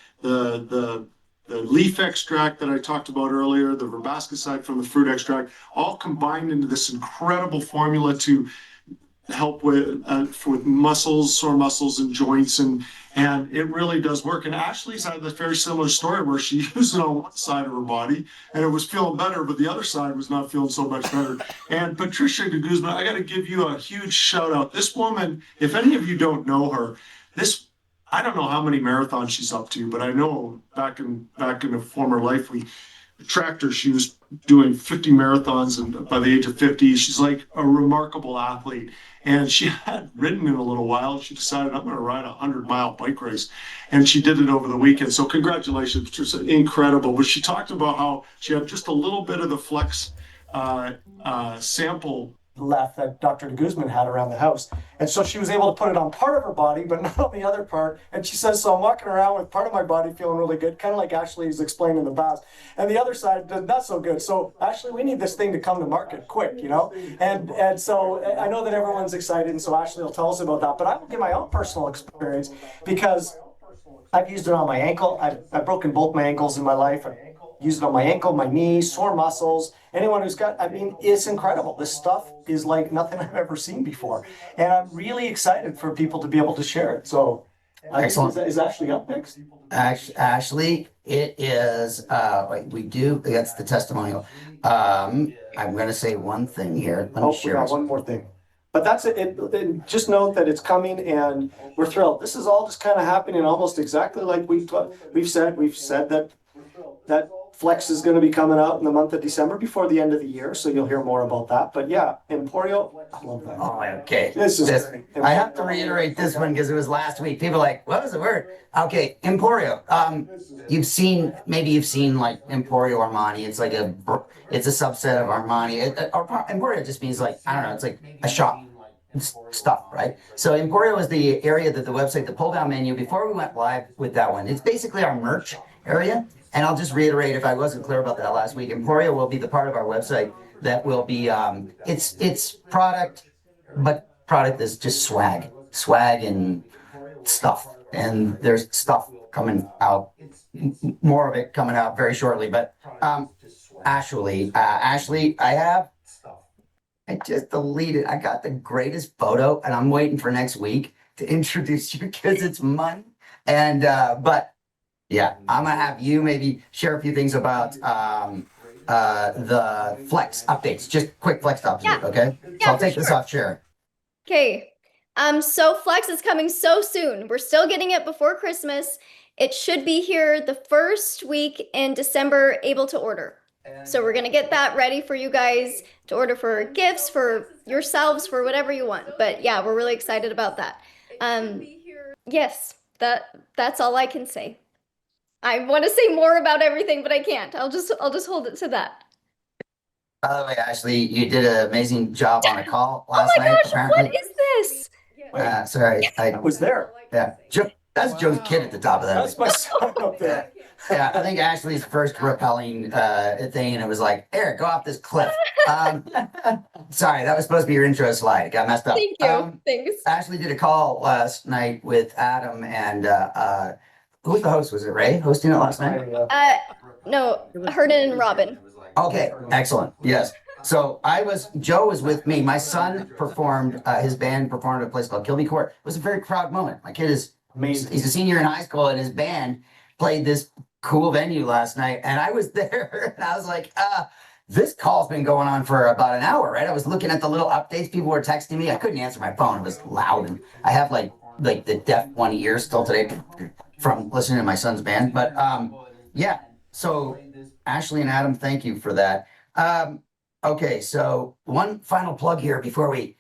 leaf extract that I talked about earlier, the verbascicide from the fruit extract, all combined into this incredible formula to help with muscles, sore muscles and joints, and it really does work. And Ashley's had a very similar story where she used it on one side of her body and it was feeling better, but the other side was not feeling so much better. And Patricia Guzman, I got to give you a huge shout out. This woman, if any of you don't know her, I don't know how many marathons she's up to, but I know back in a former life we tracked her. She was doing 50 marathons, and by the age of 50, she's like a remarkable athlete. And she had ridden in a little while. She decided, I'm going to ride a 100-mile bike race. And she did it over the weekend. So congratulations, Patricia, incredible. But she talked about how she had just a little bit of the Flex sample left that Dr. Guzman had around the house. And so she was able to put it on part of her body, but not on the other part. And she says, so I'm walking around with part of my body feeling really good, kind of like Ashley's explained in the past. And the other side, not so good. So Ashley, we need this thing to come to market quick, you know? And so I know that everyone's excited, and so Ashley will tell us about that. But I will give my own personal experience, because I've used it on my ankle. I've broken both my ankles in my life. I've used it on my ankle, my knee, sore muscles. Anyone who's got, it's incredible. This stuff is like nothing I've ever seen before. And I'm really excited for people to be able to share it. So Excellent. Is Ashley up next? Ashley, it is, wait, we do, that's the testimonial. I'm gonna say one thing here. Let me Oh, we share. got one more thing. But that's it. Just note that it's coming and we're thrilled. This is all just kind of happening almost exactly like we've said. We've said that Flex is going to be coming out in the month of December before the end of the year. So you'll hear more about that. But yeah, Emporio, I love that. Oh, okay. This is This- great. I have to reiterate this one because it was last week. People are like, what was the word? Okay, Emporio. Maybe you've seen like Emporio Armani. It's like it's a subset of Armani. Emporio just means like, I don't know, it's like a shop stuff, right? So Emporio is the area that the website, the pull down menu, before we went live with that one, it's basically our merch area. And I'll just reiterate if I wasn't clear about that last week, Emporio will be the part of our website that will be, it's product, but product is just swag and stuff. And there's stuff coming out, more of it coming out very shortly. But Ashley, I just deleted. I got the greatest photo, and I'm waiting for next week to introduce you because it's Monday. And but yeah, I'm gonna have you maybe share a few things about the Flex updates. Just quick Flex updates, Yeah. okay? So Yeah, I'll for take this sure. off share. Okay. So Flex is coming so soon. We're still getting it before Christmas. It should be here the first week in December, able to order. So we're gonna get that ready for you guys to order for gifts, for yourselves, for whatever you want. But yeah, we're really excited about that. Yes, that's all I can say. I want to say more about everything, but I can't. I'll just hold it to that. By the way, Ashley, you did an amazing job on a call Oh last my night. gosh, Apparently, what is this? sorry, I was there. yeah, that's Joe's kid at the top of that. That's my son up there. Yeah, I think Ashley's first rappelling thing, and it was like, Eric, go off this cliff. Sorry, that was supposed to be your intro slide. It got messed up. Thank you. Thanks. Ashley did a call last night with Adam and who was the host? Was it Ray hosting it last night? No, Hernan and Robin. Okay, excellent. Yes. So Joe was with me. My son performed, his band performed at a place called Kilby Court. It was a very proud moment. My kid is amazing. He's a senior in high school, and his band played this cool venue last night. And I was there, and I was like, this call's been going on for about an hour, right? I was looking at the little updates. People were texting me. I couldn't answer my phone. It was loud. And I have like the deaf one ear still today from listening to my son's band. But yeah, so Ashley and Adam, thank you for that. Okay, so one final plug here before we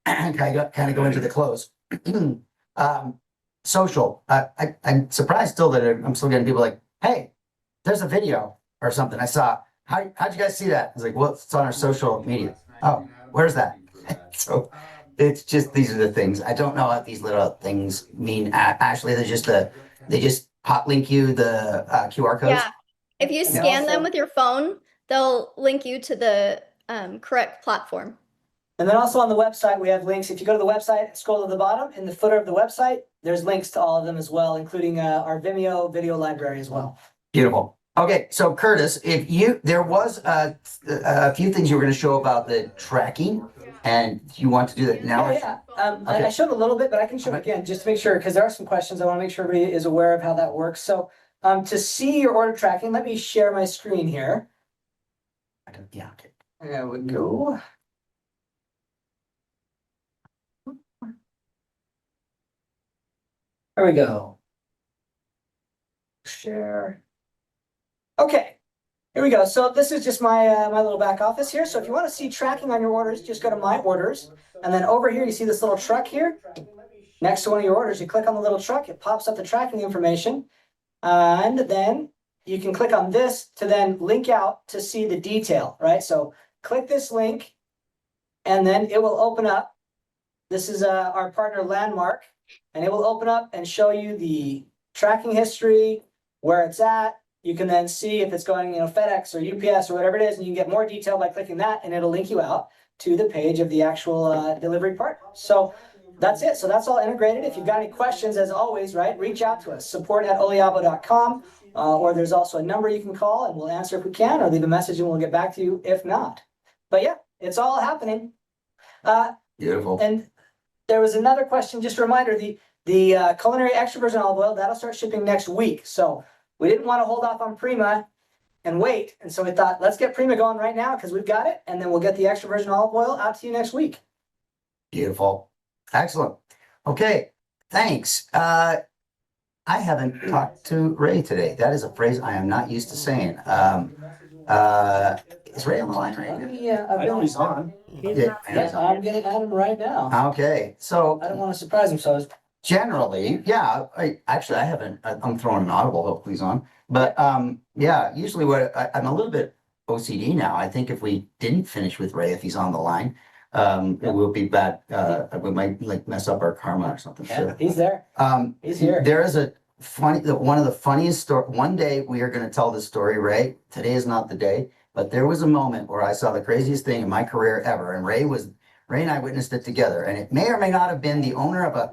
kind of go into the close. Social. I'm surprised still that I'm still getting people like, hey, there's a video or something I saw. How'd you guys see that? I was like, well, it's on our social media. Oh, where's that? So it's just, these are the things. I don't know what these little things mean. Ashley, they just hot link you the QR codes. Yeah. If you scan them with your phone, they'll link you to the correct platform. And then also on the website, we have links. If you go to the website, scroll to the bottom, in the footer of the website, there's links to all of them as well, including our Vimeo video library as well. Beautiful. Okay, so Curtis, there was a few things you were going to show about the tracking, and you want to do that now? Yeah. Okay. I showed a little bit, but I can show it again just to make sure, because there are some questions. I want to make sure everybody is aware of how that works. So to see your order tracking, let me share my screen here. Yeah, okay. There we go. There we go. Share. Okay, here we go. So this is just my my little back office here. So if you want to see tracking on your orders, just go to My Orders, and then over here you see this little truck here. Next to one of your orders, you click on the little truck. It pops up the tracking information, and then you can click on this to then link out to see the detail. Right. So click this link, and then it will open up. This is our partner Landmark, and it will open up and show you the tracking history, where it's at. You can then see if it's going, FedEx or UPS or whatever it is, and you can get more detail by clicking that, and it'll link you out to the page of the actual delivery partner. So that's it. So that's all integrated. If you've got any questions, as always, right, reach out to us, support@oliabo.com, or there's also a number you can call, and we'll answer if we can, or leave a message and we'll get back to you if not. But yeah, it's all happening. Beautiful. And there was another question, just a reminder, The culinary extra virgin olive oil, that'll start shipping next week. So we didn't want to hold off on Prima and wait. And so we thought, let's get Prima going right now because we've got it. And then we'll get the extra virgin olive oil out to you next week. Beautiful. Excellent. Okay. Thanks. I haven't talked to Ray today. That is a phrase I am not used to saying. Is Ray on the line right now? Yeah, I know he's on. Yeah, I'm getting at him right now. okay. So I don't want to surprise him, so generally, yeah, I haven't, I'm throwing an audible, hopefully he's on. But yeah, usually I'm a little bit OCD now. I think if we didn't finish with Ray, if he's on the line, it will be bad. We might like mess up our karma or something. yeah, So, he's there. He's here. there is one of the funniest story. One day we are going to tell this story, Ray. Today is not the day, but there was a moment where I saw the craziest thing in my career ever. And Ray and I witnessed it together. And it may or may not have been the owner of a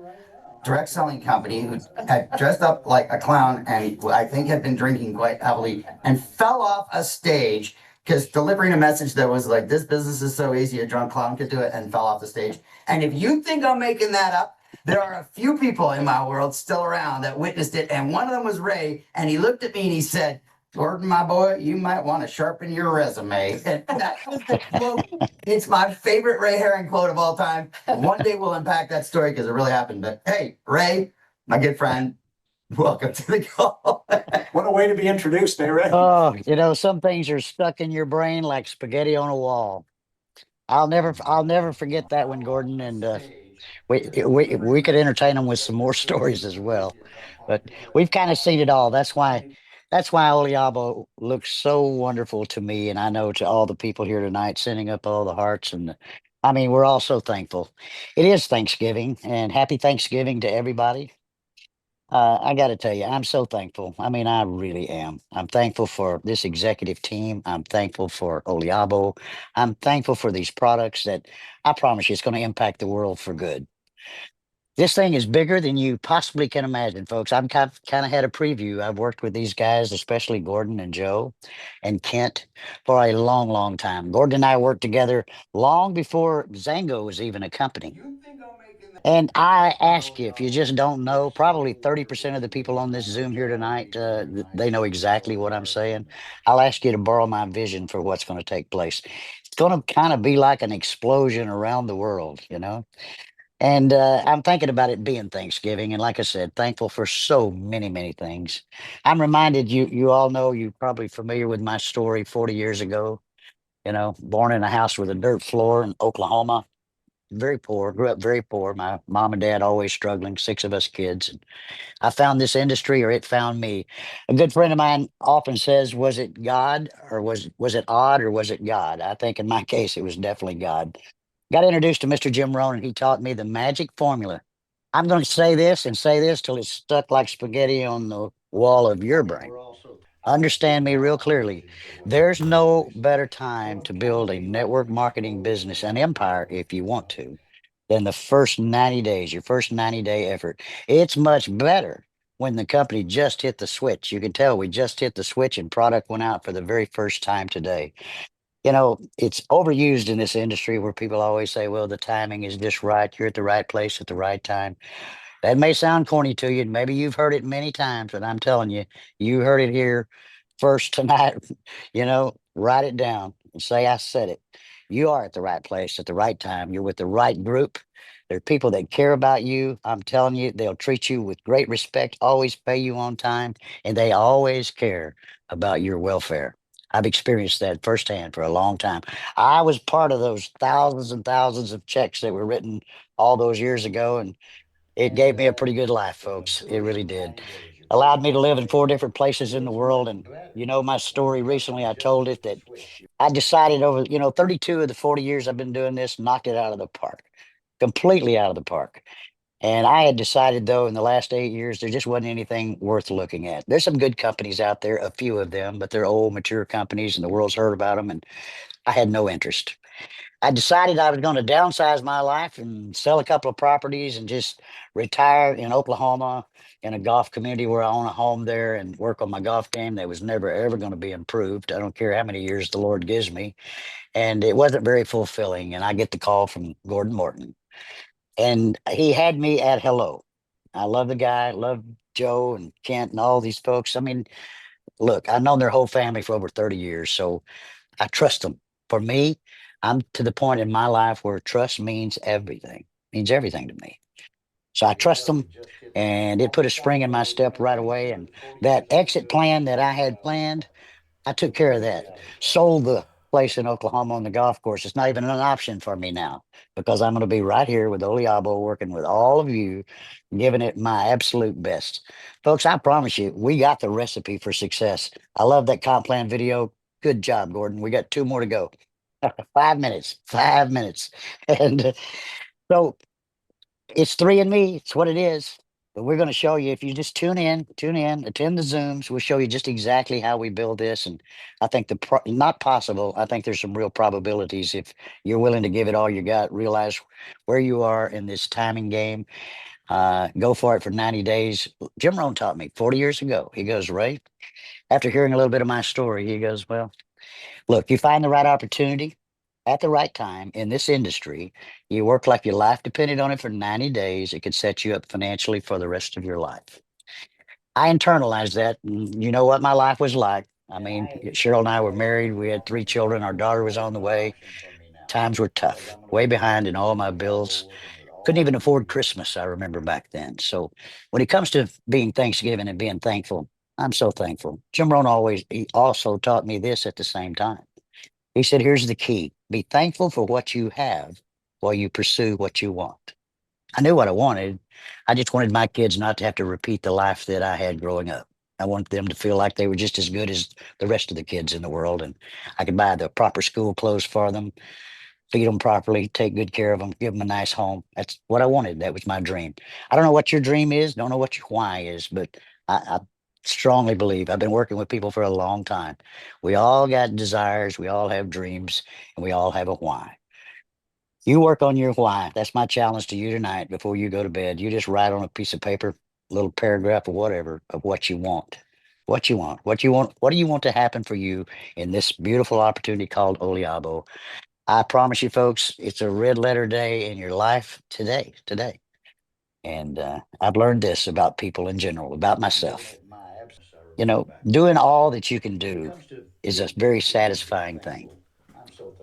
direct selling company who had dressed up like a clown and I think had been drinking quite heavily and fell off a stage because delivering a message that was like, this business is so easy, a drunk clown could do it, and fell off the stage. And if you think I'm making that up, there are a few people in my world still around that witnessed it. And one of them was Ray. And he looked at me and he said, Gordon, my boy, you might want to sharpen your resume. And that was the quote. It's my favorite Ray Herring quote of all time. One day we'll unpack that story because it really happened. But hey, Ray, my good friend, welcome to the call. What a way to be introduced, eh, Ray? Oh, some things are stuck in your brain like spaghetti on a wall. I'll never forget that one, Gordon. And we could entertain them with some more stories as well. But we've kind of seen it all. That's why Oliabo looks so wonderful to me, and I know to all the people here tonight, sending up all the hearts. And I mean, we're all so thankful. It is Thanksgiving, and happy Thanksgiving to everybody. I got to tell you, I'm so thankful. I mean, I really am. I'm thankful for this executive team. I'm thankful for Oliabo. I'm thankful for these products that I promise you, it's going to impact the world for good. This thing is bigger than you possibly can imagine, folks. I'm kind of had a preview. I've worked with these guys, especially Gordon and Joe and Kent, for a long, long time. Gordon and I worked together long before Zango was even a company. And I ask you, if you just don't know, probably 30% of the people on this Zoom here tonight, they know exactly what I'm saying. I'll ask you to borrow my vision for what's going to take place. It's going to kind of be like an explosion around the world, And I'm thinking about it being Thanksgiving. And like I said, thankful for so many, many things. I'm reminded, you all know, you're probably familiar with my story 40 years ago, born in a house with a dirt floor in Oklahoma. Very poor, grew up very poor. My mom and dad always struggling, 6 of us kids. And I found this industry, or it found me. A good friend of mine often says, was it God, or was it odd, or was it God? I think in my case, it was definitely God. Got introduced to Mr. Jim Rohn, and he taught me the magic formula. I'm going to say this and say this till it's stuck like spaghetti on the wall of your brain. Understand me real clearly. There's no better time to build a network marketing business, an empire, if you want to, than the first 90 days, your first 90-day effort. It's much better when the company just hit the switch. You can tell we just hit the switch and product went out for the very first time today. It's overused in this industry where people always say, well, the timing is just right. You're at the right place at the right time. That may sound corny to you, and maybe you've heard it many times, but I'm telling you, you heard it here first tonight. Write it down and say, I said it. You are at the right place at the right time. You're with the right group. There are people that care about you. I'm telling you, they'll treat you with great respect, always pay you on time, and they always care about your welfare. I've experienced that firsthand for a long time. I was part of those thousands and thousands of checks that were written all those years ago, and it gave me a pretty good life, folks. It really did. Allowed me to live in 4 different places in the world. And my story recently, I told it that I decided over, 32 of the 40 years I've been doing this, knocked it out of the park, completely out of the park. And I had decided, though, in the last 8 years, there just wasn't anything worth looking at. There's some good companies out there, a few of them, but they're old, mature companies, and the world's heard about them. And I had no interest. I decided I was going to downsize my life and sell a couple of properties and just retire in Oklahoma in a golf community where I own a home there and work on my golf game that was never, ever going to be improved. I don't care how many years the Lord gives me. And it wasn't very fulfilling. And I get the call from Gordon Morton. And he had me at hello. I love the guy, love Joe and Kent and all these folks. I mean, look, I've known their whole family for over 30 years, so I trust them. For me, I'm to the point in my life where trust means everything to me. So I trust them, and it put a spring in my step right away. And that exit plan that I had planned, I took care of that. Sold the place in Oklahoma on the golf course. It's not even an option for me now because I'm going to be right here with Oliabo, working with all of you, giving it my absolute best. Folks, I promise you, we got the recipe for success. I love that comp plan video. Good job, Gordon. We got two more to go. 5 minutes, 5 minutes. And so it's three and me. It's what it is. But we're going to show you if you just tune in, attend the Zooms. We'll show you just exactly how we build this. And I think not possible. I think there's some real probabilities if you're willing to give it all you got, realize where you are in this timing game. Go for it for 90 days. Jim Rohn taught me 40 years ago. He goes, Ray, after hearing a little bit of my story, he goes, well, look, you find the right opportunity at the right time in this industry. You work like your life depended on it for 90 days. It could set you up financially for the rest of your life. I internalized that. And you know what my life was like. I mean, Cheryl and I were married. We had 3 children. Our daughter was on the way. Times were tough, way behind in all my bills. Couldn't even afford Christmas, I remember back then. So when it comes to being Thanksgiving and being thankful, I'm so thankful. Jim Rohn he also taught me this at the same time. He said, here's the key. Be thankful for what you have while you pursue what you want. I knew what I wanted. I just wanted my kids not to have to repeat the life that I had growing up. I wanted them to feel like they were just as good as the rest of the kids in the world. And I could buy the proper school clothes for them, feed them properly, take good care of them, give them a nice home. That's what I wanted. That was my dream. I don't know what your dream is, don't know what your why is, but I strongly believe I've been working with people for a long time. We all got desires, we all have dreams, and we all have a why. You work on your why. That's my challenge to you tonight before you go to bed. You just write on a piece of paper, a little paragraph or whatever of what you want. What you want. What you want. What do you want to happen for you in this beautiful opportunity called Oliabo? I promise you, folks, it's a red letter day in your life today. Today. And I've learned this about people in general, about myself. You know, doing all that you can do is a very satisfying thing.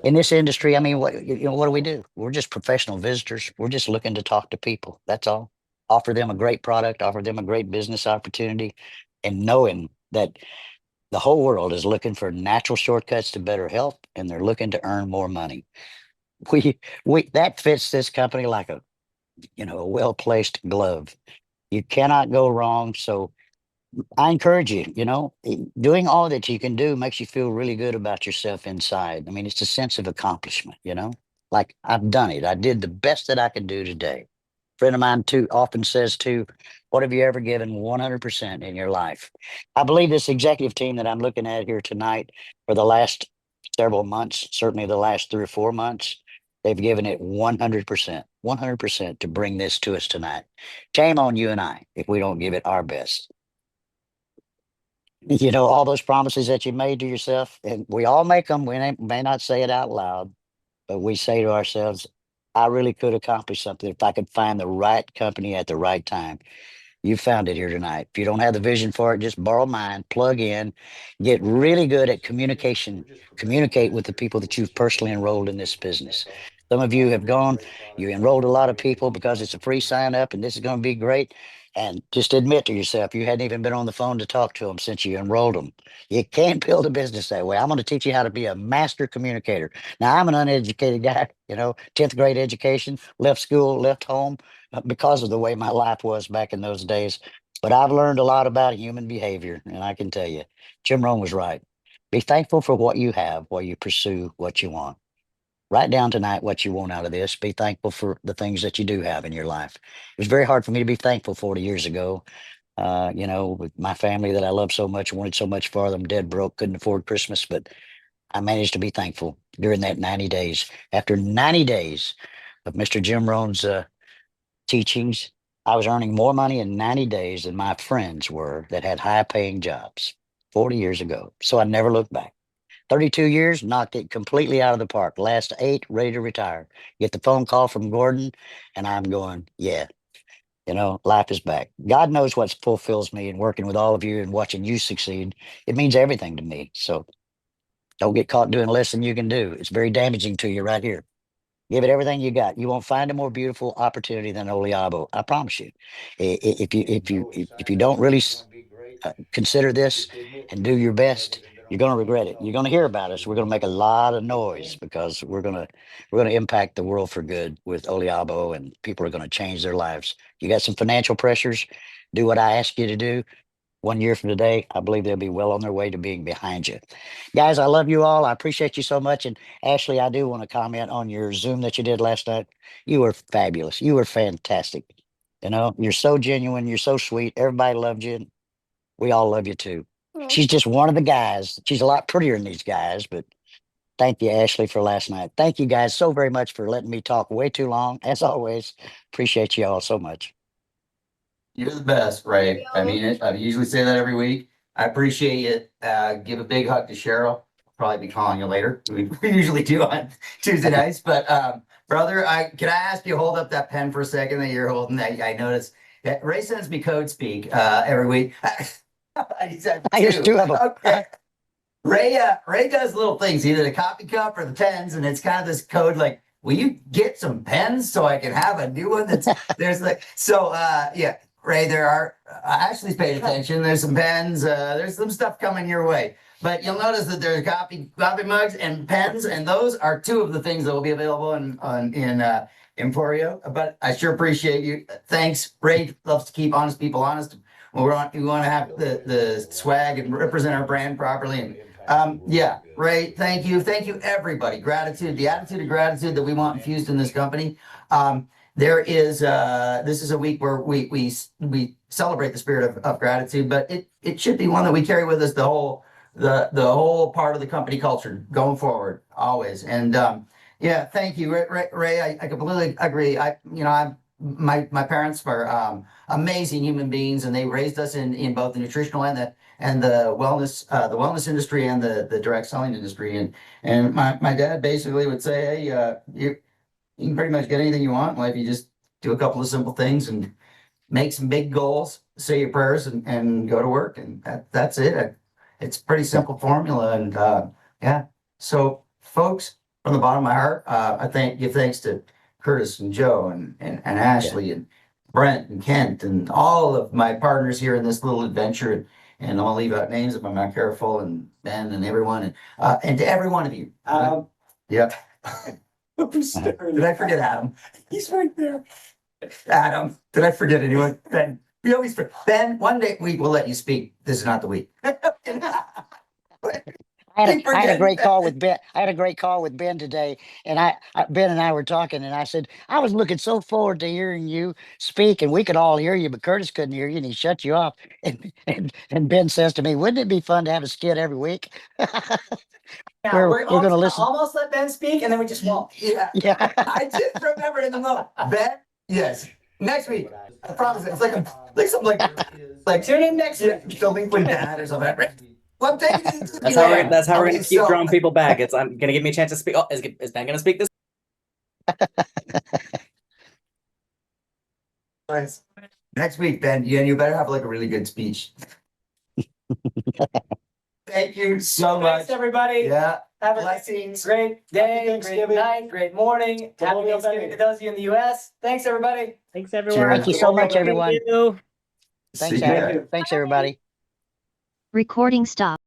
In this industry, I mean, what do we do? We're just professional visitors. We're just looking to talk to people. That's all. Offer them a great product, offer them a great business opportunity, and knowing that the whole world is looking for natural shortcuts to better health, and they're looking to earn more money. We that fits this company like a well placed glove. You cannot go wrong. So I encourage you, doing all that you can do makes you feel really good about yourself inside. I mean, it's a sense of accomplishment. Like I've done it. I did the best that I could do today. Friend of mine too often says too, what have you ever given 100% in your life? I believe this executive team that I'm looking at here tonight for the last several months, certainly the last 3 or 4 months, they've given it 100%, 100% to bring this to us tonight. Shame on you and I if we don't give it our best. All those promises that you made to yourself, and we all make them. We may not say it out loud, but we say to ourselves, I really could accomplish something if I could find the right company at the right time. You found it here tonight. If you don't have the vision for it, just borrow mine, plug in, get really good at communication, communicate with the people that you've personally enrolled in this business. Some of you have gone, you enrolled a lot of people because it's a free sign up and this is going to be great. And just admit to yourself, you hadn't even been on the phone to talk to them since you enrolled them. You can't build a business that way. I'm going to teach you how to be a master communicator. Now, I'm an uneducated guy, 10th grade education, left school, left home because of the way my life was back in those days. But I've learned a lot about human behavior. And I can tell you, Jim Rohn was right. Be thankful for what you have while you pursue what you want. Write down tonight what you want out of this. Be thankful for the things that you do have in your life. It was very hard for me to be thankful 40 years ago. With my family that I love so much, wanted so much for them, dead broke, couldn't afford Christmas, but I managed to be thankful during that 90 days. After 90 days of Mr. Jim Rohn's teachings, I was earning more money in 90 days than my friends were that had high paying jobs 40 years ago. So I never looked back. 32 years, knocked it completely out of the park. Last 8, ready to retire. Get the phone call from Gordon, and I'm going, yeah, Life is back. God knows what fulfills me in working with all of you and watching you succeed. It means everything to me. So don't get caught doing less than you can do. It's very damaging to you right here. Give it everything you got. You won't find a more beautiful opportunity than Oliabo. I promise you. If you don't really consider this and do your best, you're going to regret it. You're going to hear about us. We're going to make a lot of noise because we're going to impact the world for good with Oliabo, and people are going to change their lives. You got some financial pressures. Do what I ask you to do. 1 year from today, I believe they'll be well on their way to being behind you. Guys, I love you all. I appreciate you so much. And Ashley, I do want to comment on your Zoom that you did last night. You were fabulous. You were fantastic. You're so genuine. You're so sweet. Everybody loved you. And we all love you too. Aw. She's just one of the guys. She's a lot prettier than these guys, but thank you, Ashley, for last night. Thank you guys so very much for letting me talk way too long. As always, appreciate you all so much. You're the best, Ray. I you. mean it. I usually say that every week. I appreciate it. Give a big hug to Cheryl. I'll probably be calling you later. We usually do on Tuesday nights. But brother, can I ask you to hold up that pen for a second that you're holding? I noticed that Ray sends me code speak every week. He said I used two of them. Okay. Ray does little things, either the coffee cup or the pens, and it's kind of this code like, will you get some pens so I can have a new one? There's like, so yeah, Ray, there are, Ashley's paid attention. There's some pens, there's some stuff coming your way. But you'll notice that there's coffee mugs and pens, and those are two of the things that will be available in Emporio. But I sure appreciate you. Thanks. Ray loves to keep honest people honest. Well, we want to have the swag and represent our brand properly. And yeah, Ray, thank you. Thank you, everybody. Gratitude, the attitude of gratitude that we want infused in this company. This is a week where we celebrate the spirit of gratitude, but it should be one that we carry with us the whole part of the company culture going forward, always. And yeah, thank you, Ray. I completely agree. My parents were amazing human beings, and they raised us in both the nutritional and the wellness industry and the direct selling industry. And my dad basically would say, hey, you can pretty much get anything you want in life. You just do a couple of simple things and make some big goals, say your prayers, and go to work. And that's it. It's a pretty simple formula. And yeah, so folks, from the bottom of my heart, give thanks to Curtis and Joe and Ashley and Brent and Kent and all of my partners here in this little adventure. And I'll leave out names if I'm not careful, and Ben and everyone, and to every one of you. Yep. Did I forget Adam? He's right there. Adam, did I forget anyone? Ben, we always forget. Ben, one day we will let you speak. This is not the week. I had a great call with Ben. I had a great call with Ben today, and Ben and I were talking, and I said I was looking so forward to hearing you speak, and we could all hear you, but Curtis couldn't hear you, and he shut you off. And Ben says to me, "Wouldn't it be fun to have a skit every week?" Yeah, we're going to listen. Almost let Ben speak, and then we just won't. Yeah. Yeah. I just remembered in the moment. Ben, yes. Next week. I promise. It's like Tune in next week. The link with dad or something. Well, That's how we're gonna keep drawing people back. It's gonna give me a chance to speak. Oh, is Ben gonna speak this? Nice. Next week, Ben, you better have like a really good speech. Thank you so much. Thanks, everybody. Yeah. Have a Blessings. great day, great Thanksgiving. night, great morning. Happy Thanksgiving to those of you in the US. Thanks, everybody. Thanks, everyone. Cheers. Thank you so much, everyone. Thank you. Thanks, See ya. Adam. Thanks, everybody. Recording stop.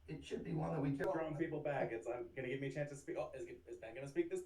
It should be one that we can. Throwing people back. It's gonna give me a chance to speak. Oh, is Ben gonna speak this?